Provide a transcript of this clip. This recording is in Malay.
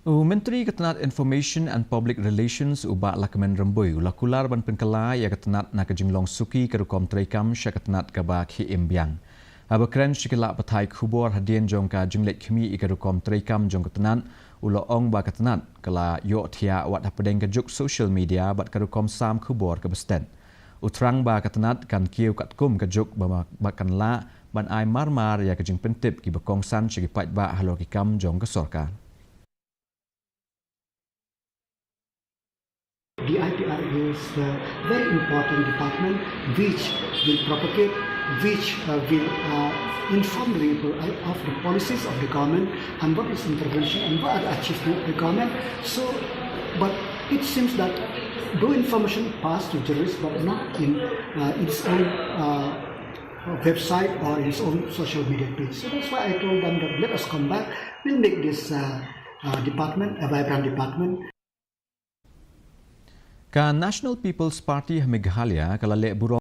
Menteri Tnat Information and Public Relations ubak lakaman Rymbui ulah Kular ban Pynkhie ya Tnat na kejinglong suki kerukom treikam syak Tnat kaba KM Biang. Abakren shikila patai kubor hadien jong ka jinglet kemi kerukom treikam jong Tnat ulah ong ba Tnat kala yo thia wat hapedeng kejuk social media bat kerukom sam kubor ke besten. Utrang ba Tnat kan kiu katkum kejuk bakan la ban ai marmar ya kejing pentip ki bekongsan sigi pat ba halo kikam jong kesorkan. The IPR is a very important department which will propagate, which will inform the people of the policies of the government and what is intervention and what are the achievements of the government. So, but it seems that though information passed to journalists but not in its own website or its own social media page. So that's why I told them that let us come back, we'll make this department a vibrant department. Ka National People's Party Meghalaya kala le